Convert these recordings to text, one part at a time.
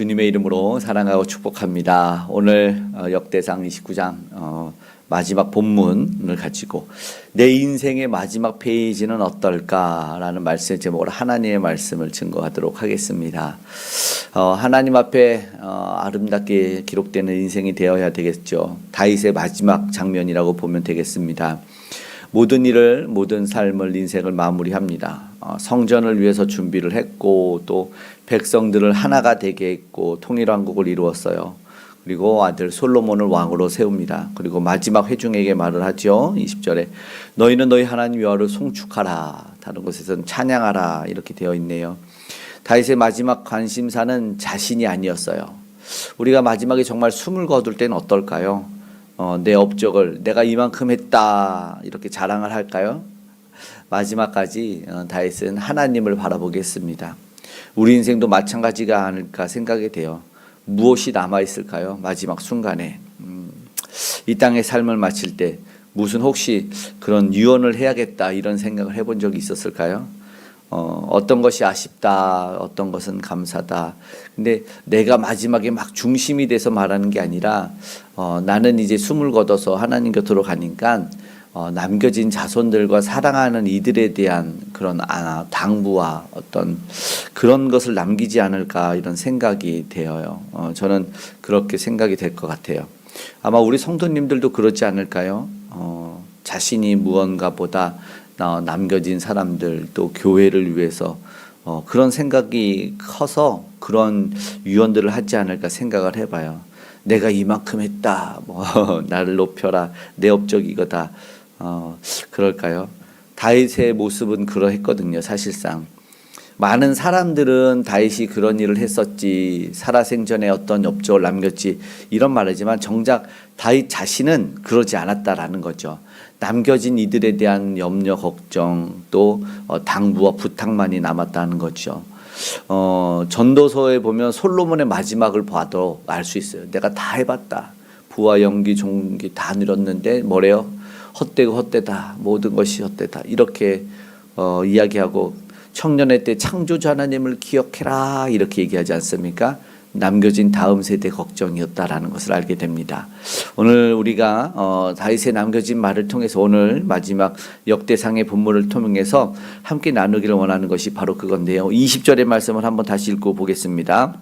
주님의 이름으로 사랑하고 축복합니다. 오늘 역대상 29장 마지막 본문을 가지고 내 인생의 마지막 페이지는 어떨까라는 말씀의 제목으로 하나님의 말씀을 증거하도록 하겠습니다. 하나님 앞에 아름답게 기록되는 인생이 되어야 되겠죠. 다윗의 마지막 장면이라고 보면 되겠습니다. 모든 일을, 모든 삶을, 인생을 마무리합니다. 성전을 위해서 준비를 했고 또 백성들을 하나가 되게 했고 통일왕국을 이루었어요. 그리고 아들 솔로몬을 왕으로 세웁니다. 그리고 마지막 회중에게 말을 하죠. 20절에 너희는 너희 하나님 여호와를 송축하라. 다른 곳에서는 찬양하라. 이렇게 되어 있네요. 다윗의 마지막 관심사는 자신이 아니었어요. 우리가 마지막에 정말 숨을 거둘 때는 어떨까요? 내 업적을 내가 이만큼 했다 이렇게 자랑을 할까요? 마지막까지 다윗은 하나님을 바라보겠습니다. 우리 인생도 마찬가지가 아닐까 생각이 돼요. 무엇이 남아있을까요? 마지막 순간에 이 땅의 삶을 마칠 때 무슨 혹시 그런 유언을 해야겠다 이런 생각을 해본 적이 있었을까요? 어떤 것이 아쉽다, 어떤 것은 감사다. 근데 내가 마지막에 막 중심이 돼서 말하는 게 아니라 나는 이제 숨을 거둬서 하나님 곁으로 가니까 남겨진 자손들과 사랑하는 이들에 대한 그런 당부와 어떤 그런 것을 남기지 않을까 이런 생각이 되어요. 저는 그렇게 생각이 될 것 같아요. 아마 우리 성도님들도 그렇지 않을까요? 자신이 무언가보다 남겨진 사람들 또 교회를 위해서 그런 생각이 커서 그런 유언들을 하지 않을까 생각을 해봐요. 내가 이만큼 했다. 나를 높여라. 내 업적이 이거다. 그럴까요? 다윗의 모습은 그러했거든요. 사실상 많은 사람들은 다윗이 그런 일을 했었지 살아생전에 어떤 업적을 남겼지 이런 말이지만 정작 다윗 자신은 그러지 않았다라는 거죠. 남겨진 이들에 대한 염려 걱정 또 당부와 부탁만이 남았다는 거죠. 전도서에 보면 솔로몬의 마지막을 봐도 알 수 있어요. 내가 다 해봤다. 부와 영기 종기 다 누렸는데 뭐래요? 헛되고 헛되다. 모든 것이 헛되다. 이렇게 이야기하고 청년의 때 창조주 하나님을 기억해라 이렇게 얘기하지 않습니까? 남겨진 다음 세대 걱정이었다라는 것을 알게 됩니다. 오늘 우리가 다윗의 남겨진 말을 통해서 오늘 마지막 역대상의 본문을 통해서 함께 나누기를 원하는 것이 바로 그건데요. 20절의 말씀을 한번 다시 읽고 보겠습니다.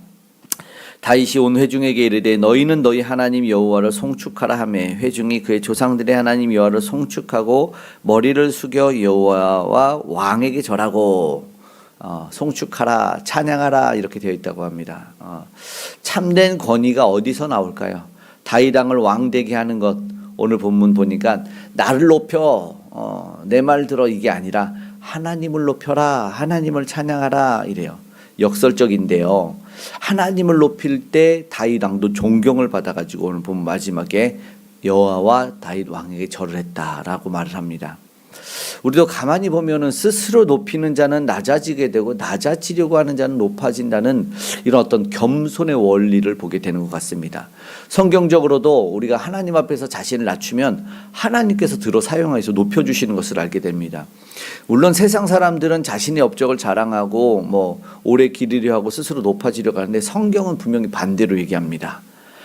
다윗이 온 회중에게 이르되 너희는 너희 하나님 여호와를 송축하라 하며 회중이 그의 조상들의 하나님 여호와를 송축하고 머리를 숙여 여호와와 왕에게 절하고 송축하라 찬양하라 이렇게 되어 있다고 합니다. 참된 권위가 어디서 나올까요? 다윗 왕을 왕되게 하는 것 오늘 본문 보니까 나를 높여 내 말 들어 이게 아니라 하나님을 높여라 하나님을 찬양하라 이래요. 역설적인데요. 하나님을 높일 때 다윗 왕도 존경을 받아가지고 오늘 보면 마지막에 여호와와 다윗 왕에게 절을 했다라고 말을 합니다. 우리도 가만히 보면은 스스로 높이는 자는 낮아지게 되고 낮아지려고 하는 자는 높아진다는 이런 어떤 겸손의 원리를 보게 되는 것 같습니다. 성경적으로도 우리가 하나님 앞에서 자신을 낮추면 하나님께서 들어 사용하셔서 높여주시는 것을 알게 됩니다. 물론 세상 사람들은 자신의 업적을 자랑하고 오래 기르려 하고 스스로 높아지려고 하는데 성경은 분명히 반대로 얘기합니다.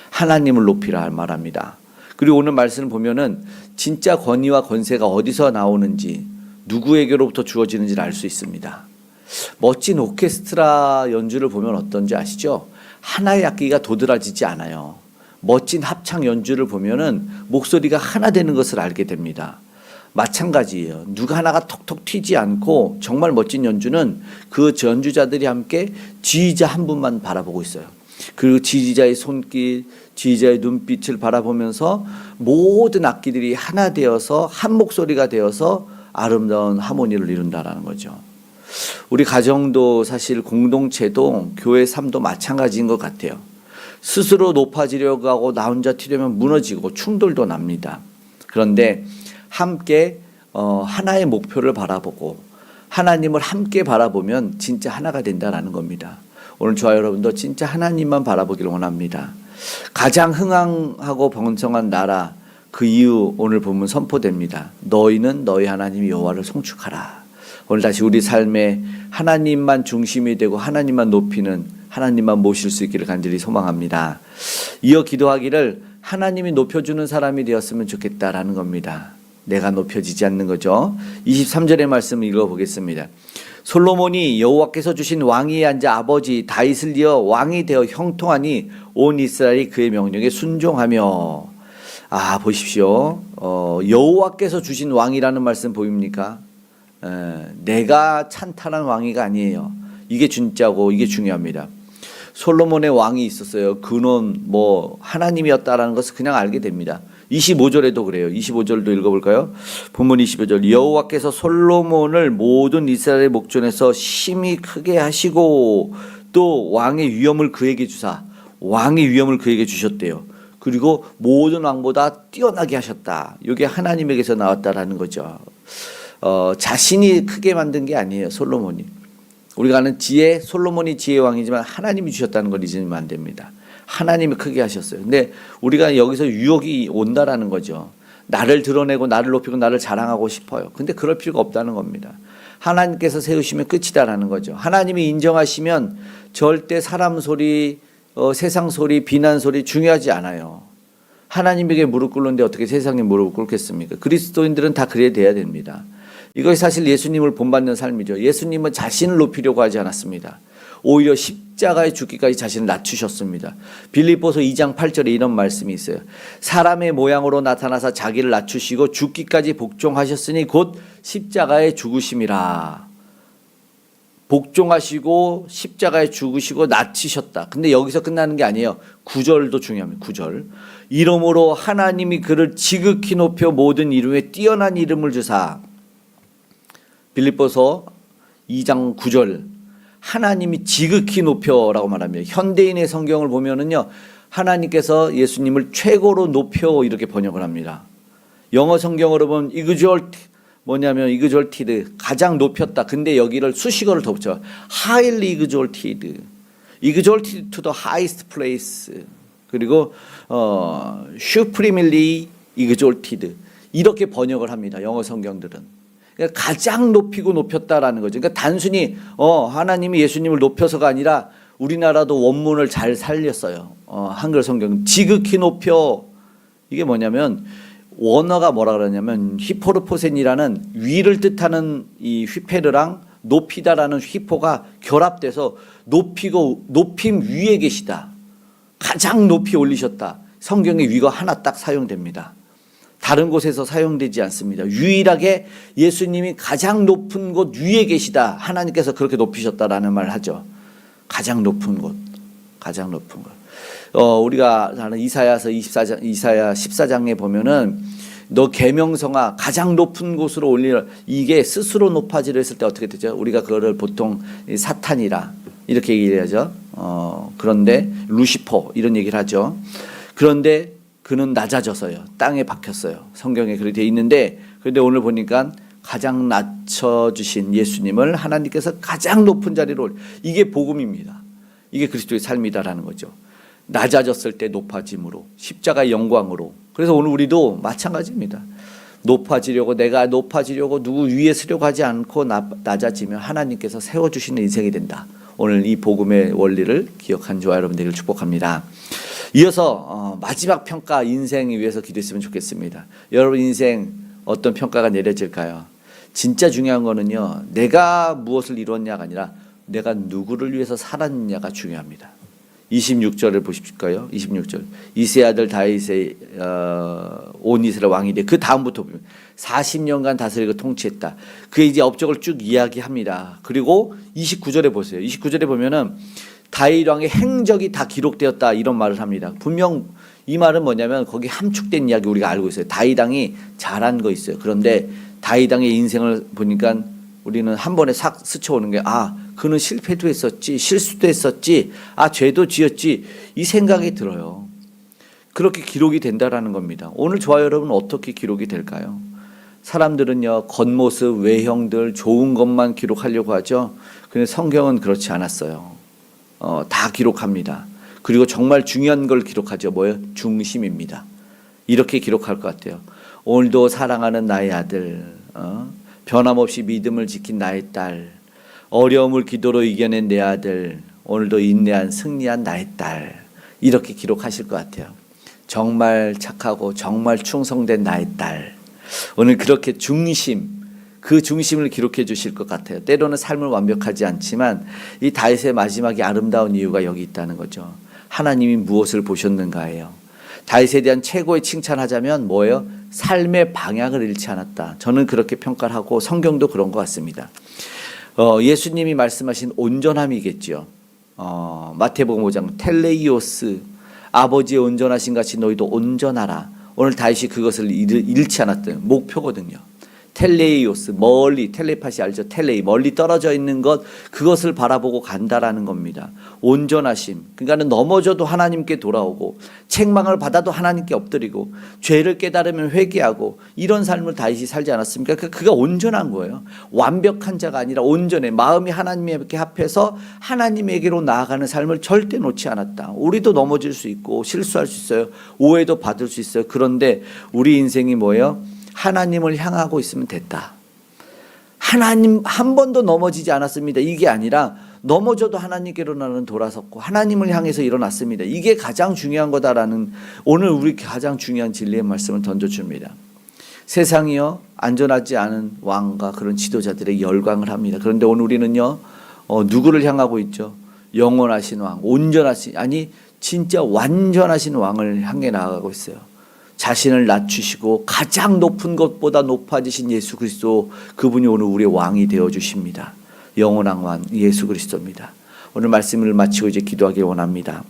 하나님을 높이라 말합니다. 그리고 오늘 말씀을 보면은 진짜 권위와 권세가 어디서 나오는지 누구에게로부터 주어지는지를 알 수 있습니다. 멋진 오케스트라 연주를 보면 어떤지 아시죠? 하나의 악기가 도드라지지 않아요. 멋진 합창 연주를 보면은 목소리가 하나 되는 것을 알게 됩니다. 마찬가지예요. 누가 하나가 톡톡 튀지 않고 정말 멋진 연주는 그 연주자들이 함께 지휘자 한 분만 바라보고 있어요. 그리고 지휘자의 손길, 지휘자의 눈빛을 바라보면서 모든 악기들이 하나 되어서 한 목소리가 되어서 아름다운 하모니를 이룬다라는 거죠. 우리 가정도 사실 공동체도 교회 삶도 마찬가지인 것 같아요. 스스로 높아지려고 하고 나 혼자 튀려면 무너지고 충돌도 납니다. 그런데 함께 하나의 목표를 바라보고 하나님을 함께 바라보면 진짜 하나가 된다라는 겁니다. 오늘 저와 여러분도 진짜 하나님만 바라보기를 원합니다. 가장 흥황하고 번성한 나라 그 이유 오늘 보면 선포됩니다. 너희는 너희 하나님 여호와를 송축하라. 오늘 다시 우리 삶에 하나님만 중심이 되고 하나님만 높이는 하나님만 모실 수 있기를 간절히 소망합니다. 이어 기도하기를 하나님이 높여주는 사람이 되었으면 좋겠다라는 겁니다. 내가 높여지지 않는 거죠. 23절의 말씀을 읽어보겠습니다. 솔로몬이 여호와께서 주신 왕위에 앉아 아버지 다윗을 이어 왕이 되어 형통하니 온 이스라엘이 그의 명령에 순종하며. 보십시오. 여호와께서 주신 왕이라는 말씀 보입니까? 내가 찬탈한 왕위가 아니에요. 이게 진짜고 이게 중요합니다. 솔로몬의 왕이 있었어요. 그는 하나님이었다라는 것을 그냥 알게 됩니다. 25절에도 그래요. 25절도 읽어볼까요? 본문 25절. 여호와께서 솔로몬을 모든 이스라엘의 목전에서 심히 크게 하시고 또 왕의 위엄을 그에게 주사, 왕의 위엄을 그에게 주셨대요. 그리고 모든 왕보다 뛰어나게 하셨다. 이게 하나님에게서 나왔다라는 거죠. 자신이 크게 만든 게 아니에요. 솔로몬이. 우리가 아는 지혜, 솔로몬이 지혜의 왕이지만 하나님이 주셨다는 걸 잊으면 안 됩니다. 하나님이 크게 하셨어요. 근데 우리가 여기서 유혹이 온다라는 거죠. 나를 드러내고 나를 높이고 나를 자랑하고 싶어요. 근데 그럴 필요가 없다는 겁니다. 하나님께서 세우시면 끝이다라는 거죠. 하나님이 인정하시면 절대 사람 소리, 세상 소리, 비난 소리 중요하지 않아요. 하나님에게 무릎 꿇는데 어떻게 세상에 무릎 꿇겠습니까? 그리스도인들은 다 그래야 돼야 됩니다. 이것이 사실 예수님을 본받는 삶이죠. 예수님은 자신을 높이려고 하지 않았습니다. 오히려 십자가에 죽기까지 자신을 낮추셨습니다. 빌립보서 2장 8절에 이런 말씀이 있어요. 사람의 모양으로 나타나사 자기를 낮추시고 죽기까지 복종하셨으니 곧 십자가에 죽으심이라. 복종하시고 십자가에 죽으시고 낮추셨다. 근데 여기서 끝나는 게 아니에요. 9절도 중요합니다. 9절. 이름으로 하나님이 그를 지극히 높여 모든 이름에 뛰어난 이름을 주사. 빌립보서 2장 9절. 하나님이 지극히 높여라고 말합니다. 현대인의 성경을 보면은요, 하나님께서 예수님을 최고로 높여 이렇게 번역을 합니다. 영어 성경으로 보면 exalted 가장 높였다. 근데 여기를 수식어를 더 붙여 highly exalted to the highest place 그리고 supremely exalted 이렇게 번역을 합니다. 영어 성경들은. 그러니까 가장 높이고 높였다라는 거죠. 그러니까 단순히 하나님이 예수님을 높여서가 아니라 우리나라도 원문을 잘 살렸어요. 한글 성경 지극히 높여. 이게 뭐냐면 원어가 뭐라 그러냐면 히포르포센이라는 위를 뜻하는 이 휘페르랑 높이다라는 휘포가 결합돼서 높이고 높임 위에 계시다. 가장 높이 올리셨다. 성경에 위가 하나 딱 사용됩니다. 다른 곳에서 사용되지 않습니다. 유일하게 예수님이 가장 높은 곳 위에 계시다. 하나님께서 그렇게 높이셨다라는 말을 하죠. 가장 높은 곳. 가장 높은 곳. 우리가 아는 이사야서 14장에 보면은 너 계명성아 가장 높은 곳으로 올리라. 이게 스스로 높아지려 했을 때 어떻게 되죠? 우리가 그거를 보통 사탄이라 이렇게 얘기하죠. 그런데 루시퍼 이런 얘기를 하죠. 그런데 그는 낮아져서요. 땅에 박혔어요. 성경에 그렇게 되어 있는데 그런데 오늘 보니까 가장 낮춰주신 예수님을 하나님께서 가장 높은 자리로 이게 복음입니다. 이게 그리스도의 삶이다라는 거죠. 낮아졌을 때 높아짐으로 십자가의 영광으로. 그래서 오늘 우리도 마찬가지입니다. 높아지려고 내가 높아지려고 누구 위에 서려고 하지 않고 낮아지면 하나님께서 세워주시는 인생이 된다. 오늘 이 복음의 원리를 기억한 저와 여러분 되기를 축복합니다. 이어서 마지막 평가 인생을 위해서 기도했으면 좋겠습니다. 여러분 인생 어떤 평가가 내려질까요? 진짜 중요한 거는요. 내가 무엇을 이뤘냐가 아니라 내가 누구를 위해서 살았느냐가 중요합니다. 26절을 보실까요? 26절. 이세 아들 다윗의 온 이스라엘 왕이 돼. 그 다음부터 보면 40년간 다스리고 통치했다. 그의 이제 업적을 쭉 이야기합니다. 그리고 29절에 보세요. 29절에 보면은 다윗 왕의 행적이 다 기록되었다 이런 말을 합니다. 분명 이 말은 뭐냐면 거기 함축된 이야기 우리가 알고 있어요. 다윗 왕이 잘한 거 있어요. 그런데 다윗 왕의 인생을 보니까 우리는 한 번에 싹 스쳐오는 게 그는 실패도 했었지, 실수도 했었지, 죄도 지었지 이 생각이 들어요. 그렇게 기록이 된다라는 겁니다. 오늘 저와 여러분 어떻게 기록이 될까요? 사람들은요 겉모습, 외형들 좋은 것만 기록하려고 하죠. 그런데 성경은 그렇지 않았어요. 다 기록합니다. 그리고 정말 중요한 걸 기록하죠. 뭐예요? 중심입니다. 이렇게 기록할 것 같아요. 오늘도 사랑하는 나의 아들, 변함없이 믿음을 지킨 나의 딸, 어려움을 기도로 이겨낸 내 아들, 오늘도 인내한 승리한 나의 딸 이렇게 기록하실 것 같아요. 정말 착하고 정말 충성된 나의 딸. 오늘 그렇게 그 중심을 기록해 주실 것 같아요. 때로는 삶을 완벽하지 않지만 이 다윗의 마지막이 아름다운 이유가 여기 있다는 거죠. 하나님이 무엇을 보셨는가예요. 다윗에 대한 최고의 칭찬하자면 뭐예요? 삶의 방향을 잃지 않았다. 저는 그렇게 평가를 하고 성경도 그런 것 같습니다. 예수님이 말씀하신 온전함이겠죠. 마태복음 5장 텔레이오스, 아버지의 온전하신 같이 너희도 온전하라. 오늘 다윗이 그것을 잃지 않았던 목표거든요. 텔레이오스, 멀리, 텔레파시 알죠? 텔레이, 멀리 떨어져 있는 것, 그것을 바라보고 간다라는 겁니다. 온전하심, 그러니까 넘어져도 하나님께 돌아오고 책망을 받아도 하나님께 엎드리고 죄를 깨달으면 회개하고 이런 삶을 다윗이 살지 않았습니까? 그가 온전한 거예요. 완벽한 자가 아니라 온전해. 마음이 하나님께 합해서 하나님에게로 나아가는 삶을 절대 놓지 않았다. 우리도 넘어질 수 있고 실수할 수 있어요. 오해도 받을 수 있어요. 그런데 우리 인생이 뭐예요? 하나님을 향하고 있으면 됐다. 하나님 한 번도 넘어지지 않았습니다. 이게 아니라 넘어져도 하나님께로 나는 돌아섰고 하나님을 향해서 일어났습니다. 이게 가장 중요한 거다라는 오늘 우리 가장 중요한 진리의 말씀을 던져줍니다. 세상이요 안전하지 않은 왕과 그런 지도자들의 열광을 합니다. 그런데 오늘 우리는요 누구를 향하고 있죠? 영원하신 왕, 온전하신 아니 진짜 완전하신 왕을 향해 나아가고 있어요. 자신을 낮추시고 가장 높은 것보다 높아지신 예수 그리스도, 그분이 오늘 우리의 왕이 되어주십니다. 영원한 왕 예수 그리스도입니다. 오늘 말씀을 마치고 이제 기도하길 원합니다.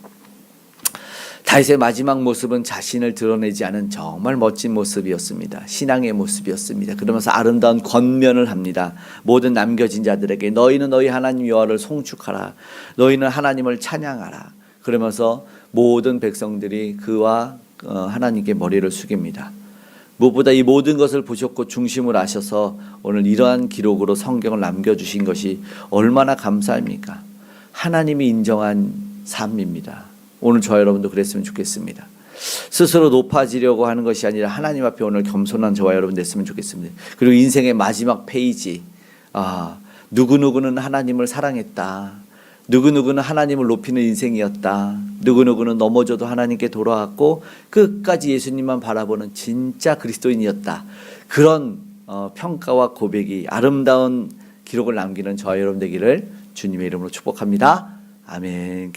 다윗의 마지막 모습은 자신을 드러내지 않은 정말 멋진 모습이었습니다. 신앙의 모습이었습니다. 그러면서 아름다운 권면을 합니다. 모든 남겨진 자들에게 너희는 너희 하나님 여호와를 송축하라. 너희는 하나님을 찬양하라. 그러면서 모든 백성들이 그와 하나님께 머리를 숙입니다. 무엇보다 이 모든 것을 보셨고 중심을 아셔서 오늘 이러한 기록으로 성경을 남겨주신 것이 얼마나 감사합니까? 하나님이 인정한 삶입니다. 오늘 저 여러분도 그랬으면 좋겠습니다. 스스로 높아지려고 하는 것이 아니라 하나님 앞에 오늘 겸손한 저와 여러분 됐으면 좋겠습니다. 그리고 인생의 마지막 페이지, 누구누구는 하나님을 사랑했다. 누구누구는 하나님을 높이는 인생이었다. 누구누구는 넘어져도 하나님께 돌아왔고 끝까지 예수님만 바라보는 진짜 그리스도인이었다. 그런 평가와 고백이 아름다운 기록을 남기는 저와 여러분 되기를 주님의 이름으로 축복합니다. 아멘.